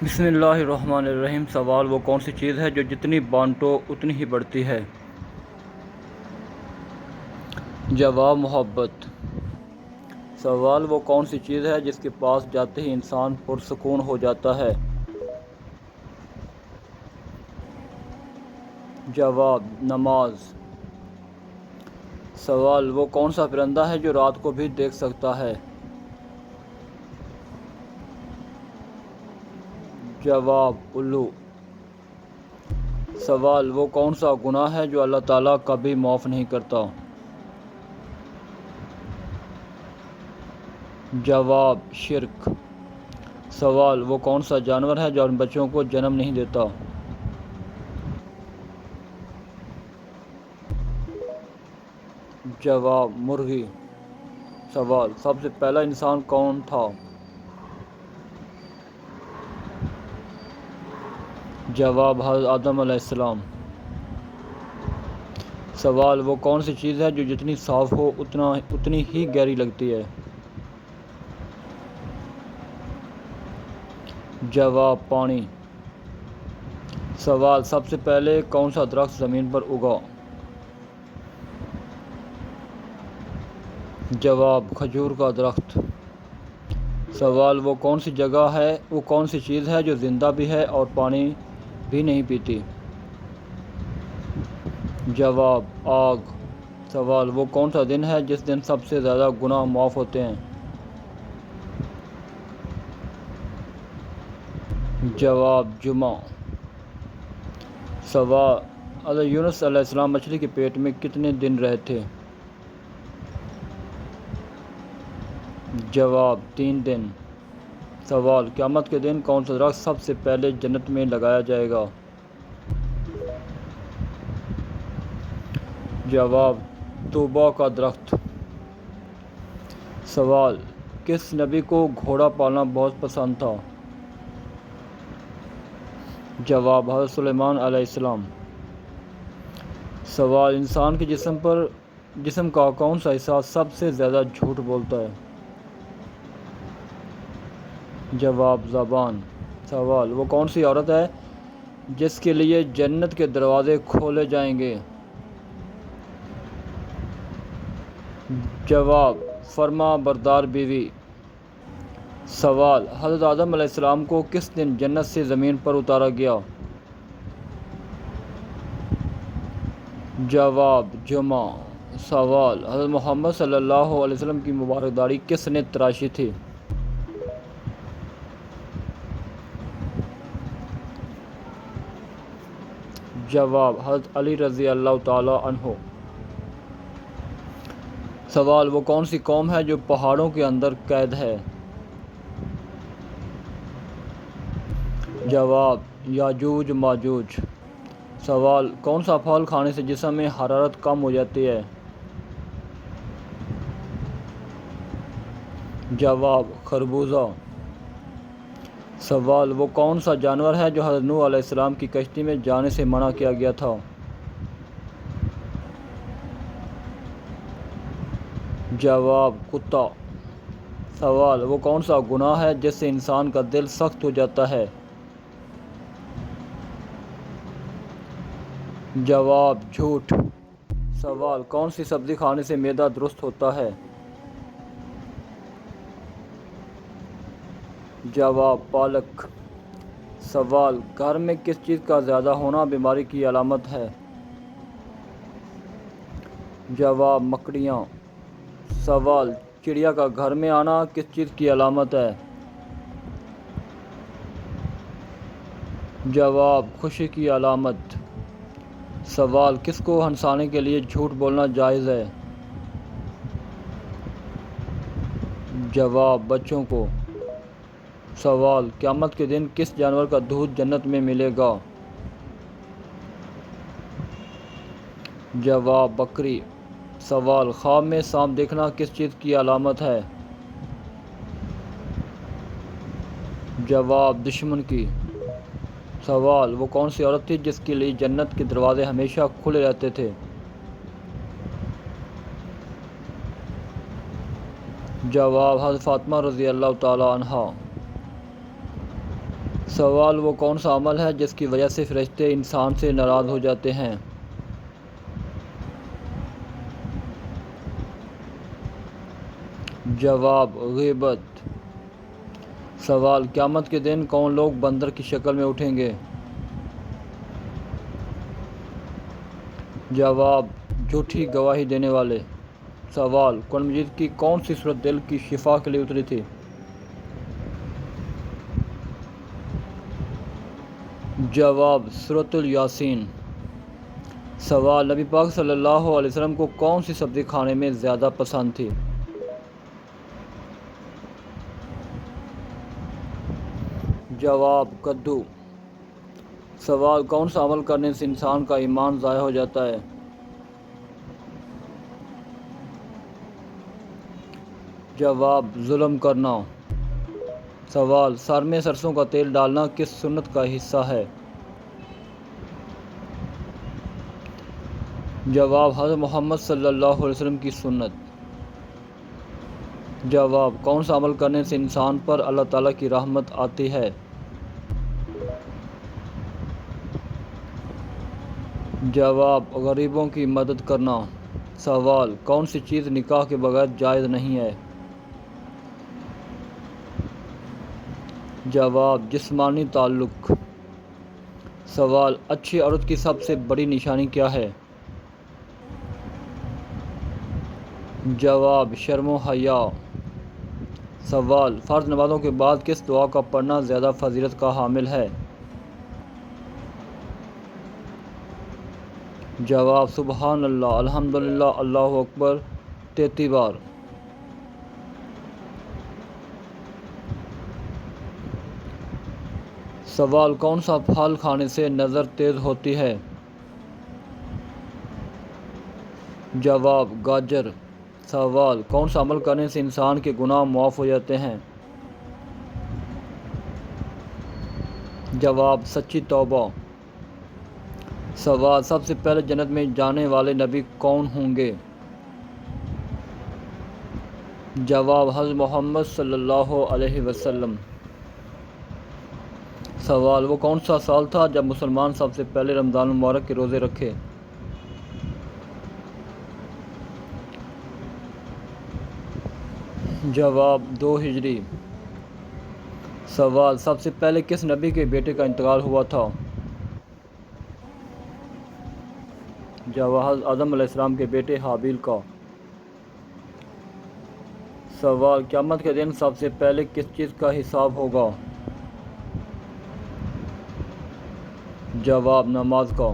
بسم اللہ الرحمن الرحیم۔ سوال: وہ کون سی چیز ہے جو جتنی بانٹو اتنی ہی بڑھتی ہے؟ جواب: محبت۔ سوال: وہ کون سی چیز ہے جس کے پاس جاتے ہی انسان پرسکون ہو جاتا ہے؟ جواب: نماز۔ سوال: وہ کون سا پرندہ ہے جو رات کو بھی دیکھ سکتا ہے؟ جواب: الو۔ سوال: وہ کون سا گناہ ہے جو اللہ تعالیٰ کبھی معاف نہیں کرتا؟ جواب: شرک۔ سوال: وہ کون سا جانور ہے جو اپنے بچوں کو جنم نہیں دیتا؟ جواب: مرغی۔ سوال: سب سے پہلا انسان کون تھا؟ جواب: حضرت آدم علیہ السلام۔ سوال: وہ کون سی چیز ہے جو جتنی صاف ہو اتنی ہی گہری لگتی ہے؟ جواب: پانی۔ سوال: سب سے پہلے کون سا درخت زمین پر اگا؟ جواب: کھجور کا درخت۔ سوال: وہ کون سی چیز ہے جو زندہ بھی ہے اور پانی بھی نہیں پیتی؟ جواب: آگ۔ سوال: وہ کون سا دن ہے جس دن سب سے زیادہ گناہ معاف ہوتے ہیں؟ جواب: جمعہ۔ سوال: حضرت یونس علیہ السلام مچھلی کے پیٹ میں کتنے دن رہے تھے؟ جواب: 3 دن۔ سوال: قیامت کے دن کون سا درخت سب سے پہلے جنت میں لگایا جائے گا؟ جواب: طوبا کا درخت۔ سوال: کس نبی کو گھوڑا پالنا بہت پسند تھا؟ جواب: حضرت سلیمان علیہ السلام۔ سوال: انسان کے جسم کا کون سا حصہ سب سے زیادہ جھوٹ بولتا ہے؟ جواب: زبان۔ سوال: وہ کون سی عورت ہے جس کے لیے جنت کے دروازے کھولے جائیں گے؟ جواب: فرما بردار بیوی۔ سوال: حضرت آدم علیہ السلام کو کس دن جنت سے زمین پر اتارا گیا؟ جواب: جمعہ۔ سوال: حضرت محمد صلی اللہ علیہ وسلم کی مبارک داڑھی کس نے تراشی تھی؟ جواب: حضرت علی رضی اللہ تعالی عنہ۔ سوال: وہ کون سی قوم ہے جو پہاڑوں کے اندر قید ہے؟ جواب: یاجوج ماجوج۔ سوال: کون سا پھل کھانے سے جسم میں حرارت کم ہو جاتی ہے؟ جواب: خربوزہ۔ سوال: وہ کون سا جانور ہے جو حضرت نوح علیہ السلام کی کشتی میں جانے سے منع کیا گیا تھا؟ جواب: کتا۔ سوال: وہ کون سا گناہ ہے جس سے انسان کا دل سخت ہو جاتا ہے؟ جواب: جھوٹ۔ سوال: کون سی سبزی کھانے سے معدہ درست ہوتا ہے؟ جواب: پالک۔ سوال: گھر میں کس چیز کا زیادہ ہونا بیماری کی علامت ہے؟ جواب: مکڑیاں۔ سوال: چڑیا کا گھر میں آنا کس چیز کی علامت ہے؟ جواب: خوشی کی علامت۔ سوال: کس کو ہنسانے کے لیے جھوٹ بولنا جائز ہے؟ جواب: بچوں کو۔ سوال: قیامت کے دن کس جانور کا دودھ جنت میں ملے گا؟ جواب: بکری۔ سوال: خواب میں سانپ دیکھنا کس چیز کی علامت ہے؟ جواب: دشمن کی۔ سوال: وہ کون سی عورت تھی جس کے لیے جنت کے دروازے ہمیشہ کھلے رہتے تھے؟ جواب: حضرت فاطمہ رضی اللہ تعالی عنہا۔ سوال وہ کون سا عمل ہے جس کی وجہ سے فرشتے انسان سے ناراض ہو جاتے ہیں؟ جواب غیبت۔ سوال قیامت کے دن کون لوگ بندر کی شکل میں اٹھیں گے؟ جواب جھوٹی گواہی دینے والے۔ سوال قرآن مجید کی کون سی سورت دل کی شفا کے لیے اتری تھی؟ جواب سورۃ الیاسین۔ سوال نبی پاک صلی اللہ علیہ وسلم کو کون سی سبزی کھانے میں زیادہ پسند تھی؟ جواب کدو۔ سوال کون سا عمل کرنے سے انسان کا ایمان ضائع ہو جاتا ہے؟ جواب ظلم کرنا۔ سوال سر میں سرسوں کا تیل ڈالنا کس سنت کا حصہ ہے؟ جواب حضرت محمد صلی اللہ علیہ وسلم کی سنت۔ جواب کون سا عمل کرنے سے انسان پر اللہ تعالیٰ کی رحمت آتی ہے؟ جواب غریبوں کی مدد کرنا۔ سوال کون سی چیز نکاح کے بغیر جائز نہیں ہے؟ جواب جسمانی تعلق۔ سوال اچھی عورت کی سب سے بڑی نشانی کیا ہے؟ جواب شرم و حیا۔ سوال فرض نمازوں کے بعد کس دعا کا پڑھنا زیادہ فضیلت کا حامل ہے؟ جواب سبحان اللہ، الحمدللہ، اللہ اکبر 33 بار۔ سوال کون سا پھل کھانے سے نظر تیز ہوتی ہے؟ جواب گاجر۔ سوال کون سا عمل کرنے سے انسان کے گناہ معاف ہو جاتے ہیں؟ جواب سچی توبہ۔ سوال سب سے پہلے جنت میں جانے والے نبی کون ہوں گے؟ جواب حضرت محمد صلی اللہ علیہ وسلم۔ سوال وہ کون سا سال تھا جب مسلمان سب سے پہلے رمضان المبارک کے روزے رکھے؟ جواب 2 ہجری۔ سوال سب سے پہلے کس نبی کے بیٹے کا انتقال ہوا تھا؟ جواب حضرت آدم علیہ السلام کے بیٹے حابیل کا۔ سوال قیامت کے دن سب سے پہلے کس چیز کا حساب ہوگا؟ جواب نماز کا۔